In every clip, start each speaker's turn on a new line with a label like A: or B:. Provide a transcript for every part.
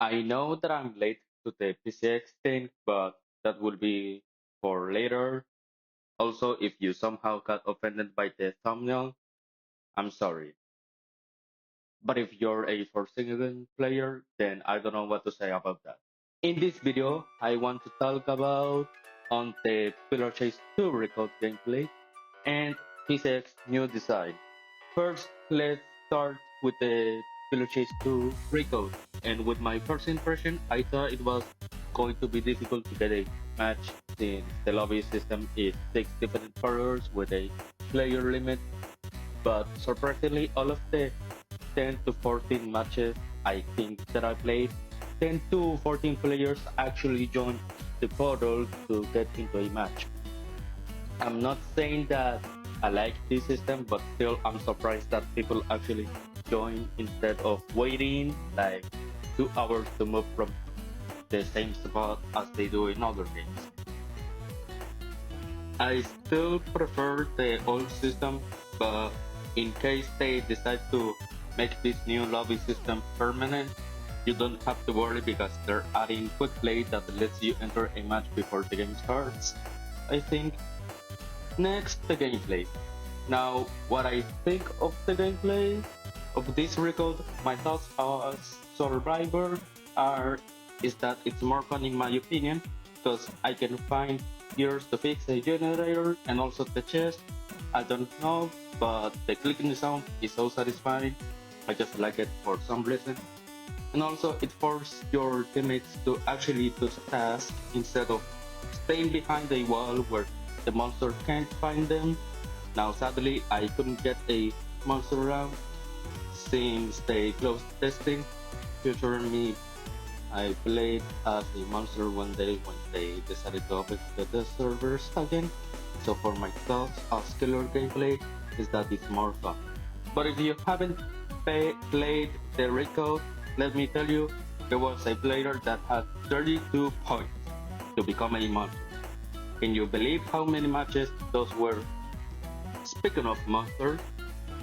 A: I know that I'm late to the PCX thing, but that will be for later. Also, if you somehow got offended by the thumbnail, I'm sorry. But if you're a Forsaken player, then I don't know what to say about that. In this video, I want to talk about on the Pillar Chase 2 record gameplay and PCX new design. First, let's start with the Pillar Chase 2 Recode. And with my first impression, I thought it was going to be difficult to get a match since the lobby system is 6 different players with a player limit. But surprisingly, all of the 10 to 14 matches I think that I played, 10 to 14 players actually joined the portal to get into a match. I'm not saying that I like this system, but still I'm surprised that people actually join instead of waiting like 2 hours to move from the same spot as they do in other games. I still prefer the old system, but in case they decide to make this new lobby system permanent, you don't have to worry because they're adding quick play that lets you enter a match before the game starts, I think. Next, the gameplay. Now, what I think of the gameplay of this record, my thoughts as survivor are is that it's more fun in my opinion because I can find gears to fix a generator and also the chest. I don't know, but the clicking sound is so satisfying. I just like it for some reason. And also it forces your teammates to actually do tasks instead of staying behind a wall where the monster can't find them. Now sadly I couldn't get a monster round since they closed testing. Future me, I played as a monster one day when they decided to open the servers again. So for my thoughts of killer gameplay is that it's more fun. But if you haven't played the record, let me tell you, there was a player that had 32 points to become a monster. Can you believe how many matches those were? Speaking of monsters,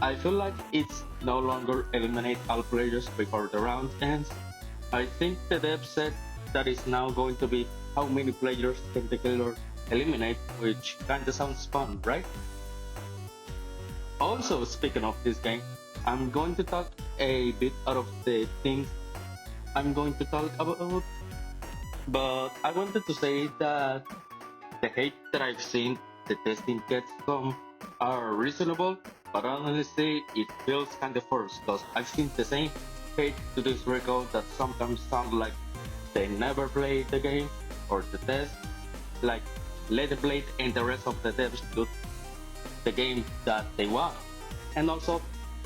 A: I feel like it's no longer eliminate all players before the round ends. I think the dev said that it's now going to be how many players can the killer eliminate, which kinda sounds fun, right? Also, speaking of this game, I'm going to talk a bit out of the things I'm going to talk about, but I wanted to say that the hate that I've seen the testing kits come are reasonable, but honestly, it feels kind of forced because I've seen the same hate to this record that sometimes sound like they never played the game or the test, like let the blade and the rest of the devs do the game that they want. And also,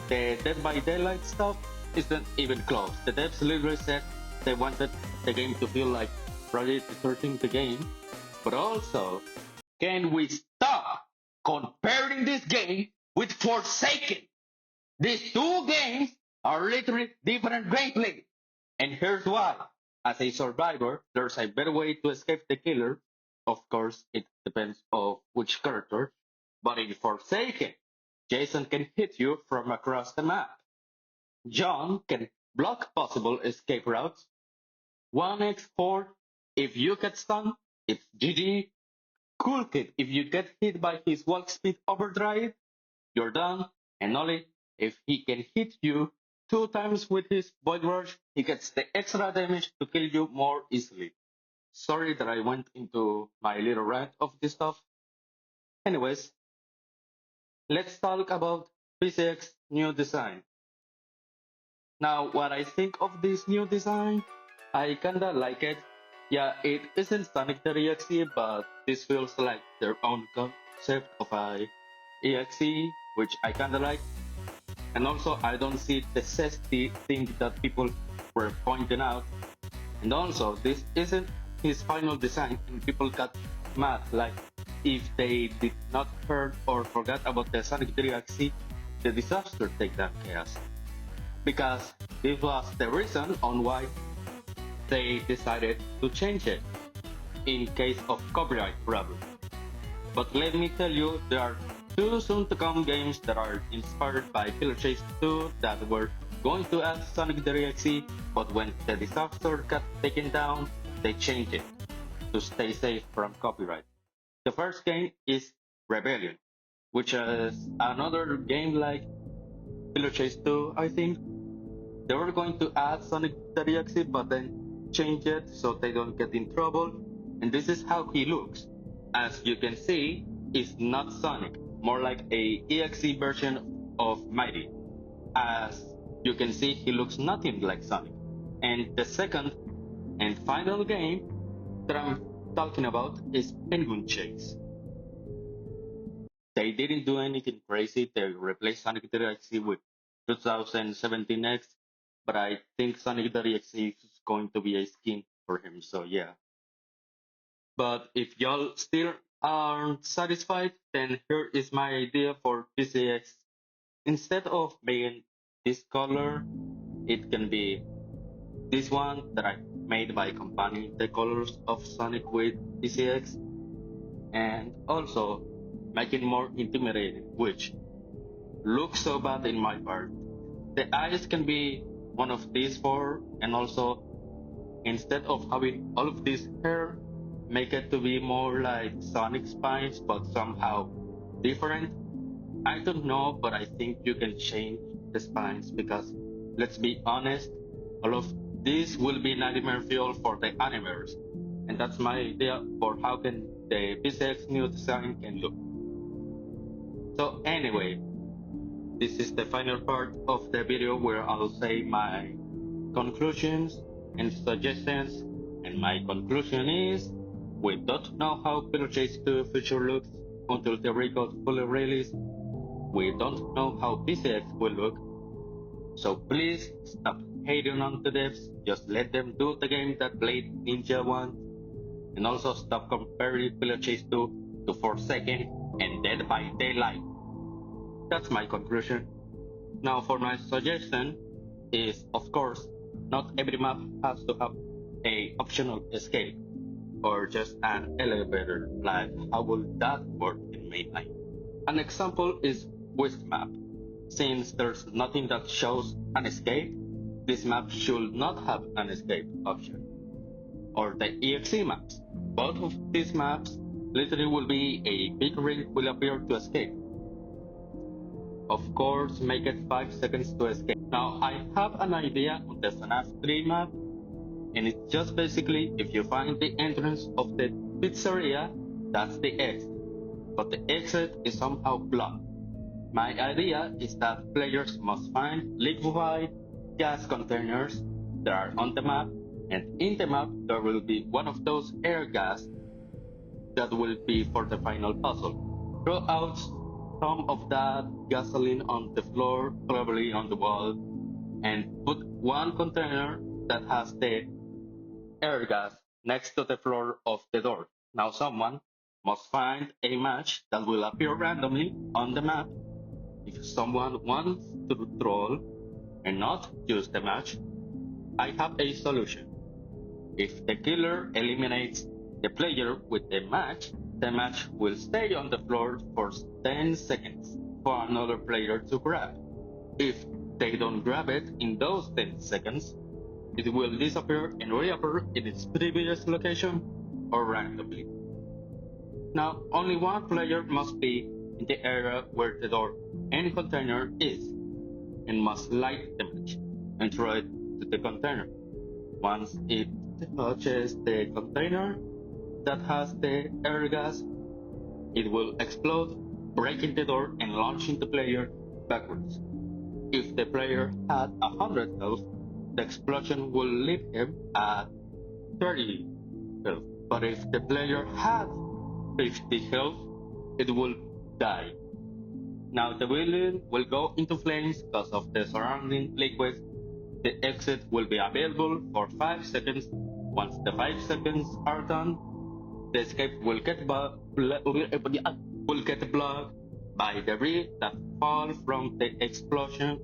A: the Dead by Daylight stuff isn't even close. The devs literally said they wanted the game to feel like Friday the 13th the game, but also, can we stop comparing this game with Forsaken? These two games are literally different gameplay. And here's why. As a survivor, there's a better way to escape the killer. Of course, it depends on which character. But in Forsaken, Jason can hit you from across the map. John can block possible escape routes. 1x4, if you get stunned, it's GG. Cool Kid, if you get hit by his walk speed overdrive, you're done. And only if he can hit you 2 times with his Void Rush, he gets the extra damage to kill you more easily. Sorry that I went into my little rant of this stuff. Anyways, let's talk about PCX new design. Now, what I think of this new design, I kinda like it. Yeah, it isn't Sonic the EXE, but this feels like their own concept of a EXE, which I kinda like. And also, I don't see the zesty thing that people were pointing out. And also, this isn't his final design, and people got mad. Like, if they did not heard or forgot about the Sonic 3 XC, the disaster take that chaos. Because this was the reason on why they decided to change it, in case of copyright problem. But let me tell you, there are two soon-to-come games that are inspired by Pillar Chase 2 that were going to add Sonic the EXE, but when the disaster got taken down, they changed it to stay safe from copyright. The first game is Rebellion, which is another game like Pillow Chase 2, I think. They were going to add Sonic the EXE, but then change it so they don't get in trouble. And this is how he looks. As you can see, it's not Sonic, more like a EXE version of Mighty. As you can see, he looks nothing like Sonic. And the second and final game that I'm talking about is Penguin Chase. They didn't do anything crazy. They replaced Sonic the EXE with 2017 X, but I think Sonic the EXE is going to be a skin for him. So yeah. But if y'all still aren't satisfied, then here is my idea for PCX. Instead of being this color, it can be this one that I made by combining the colors of Sonic with PCX, and also making more intimidating, which looks so bad in my part. The eyes can be one of these four, and also instead of having all of this hair, make it to be more like Sonic spines, but somehow different. I don't know, but I think you can change the spines because, let's be honest, all of this will be nightmare fuel for the animers, and that's my idea for how can the PCX new design can look. So anyway, this is the final part of the video where I'll say my conclusions and suggestions, and my conclusion is we don't know how Pillow Chase 2 future looks until the record fully released. We don't know how PCX will look, so please stop hating on the devs, just let them do the game that Blade Ninja wants, and also stop comparing Pillow Chase 2 to Forsaken and Dead by Daylight. That's my conclusion. Now for my suggestion is, of course, not every map has to have a optional escape or just an elevator. Like how will that work in mainline? An example is West map. Since there's nothing that shows an escape, this map should not have an escape option. Or the EXE maps. Both of these maps literally will be a big ring will appear to escape. Of course, make it 5 seconds to escape. Now I have an idea on the FNAF 3 map, and it's just basically if you find the entrance of the pizzeria, that's the exit. But the exit is somehow blocked. My idea is that players must find liquefied gas containers that are on the map, and in the map there will be one of those air gas that will be for the final puzzle. Throw out some of that gasoline on the floor, probably on the wall, and put one container that has the air gas next to the floor of the door. Now someone must find a match that will appear randomly on the map. If someone wants to troll and not use the match, I have a solution. If the killer eliminates the player with the match will stay on the floor for 10 seconds for another player to grab. If they don't grab it in those 10 seconds, it will disappear and reappear in its previous location or randomly. Now, only one player must be in the area where the door and container is, and must light the match and throw it to the container. Once it touches the container that has the air gas, it will explode, breaking the door and launching the player backwards. If the player had 100 health, the explosion will leave him at 30 health. But if the player had 50 health, it will die. Now the building will go into flames because of the surrounding liquids. The exit will be available for 5 seconds. Once the 5 seconds are done, the escape will get blocked by debris that fall from the explosion.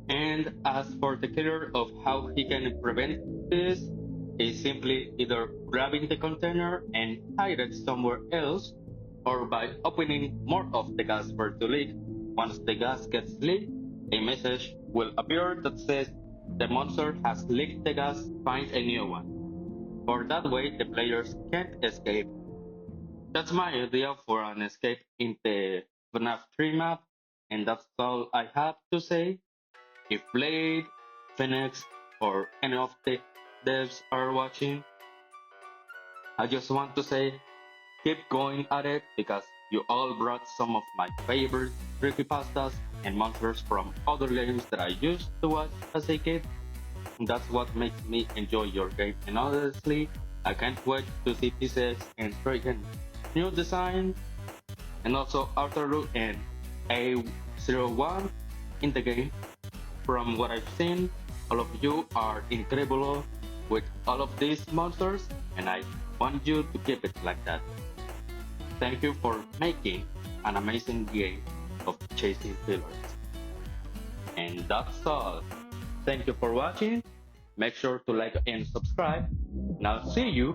A: And as for the killer of how he can prevent this, is simply either grabbing the container and hide it somewhere else, or by opening more of the gas for to leak. Once the gas gets leaked, a message will appear that says the monster has leaked the gas, find a new one. For that way the players can't escape. That's my idea for an escape in the FNAF 3 map, and that's all I have to say. If Blade, Phoenix, or any of the devs are watching, I just want to say keep going at it because you all brought some of my favorite creepypastas and monsters from other games that I used to watch as a kid. That's what makes me enjoy your game, and honestly, I can't wait to see PCX and Dragon new design and also Arthur and A01 in the game. From what I've seen, all of you are incredible with all of these monsters, and I want you to keep it like that. Thank you for making an amazing game of chasing pillars. And that's all. Thank you for watching. Make sure to like and subscribe. Now see you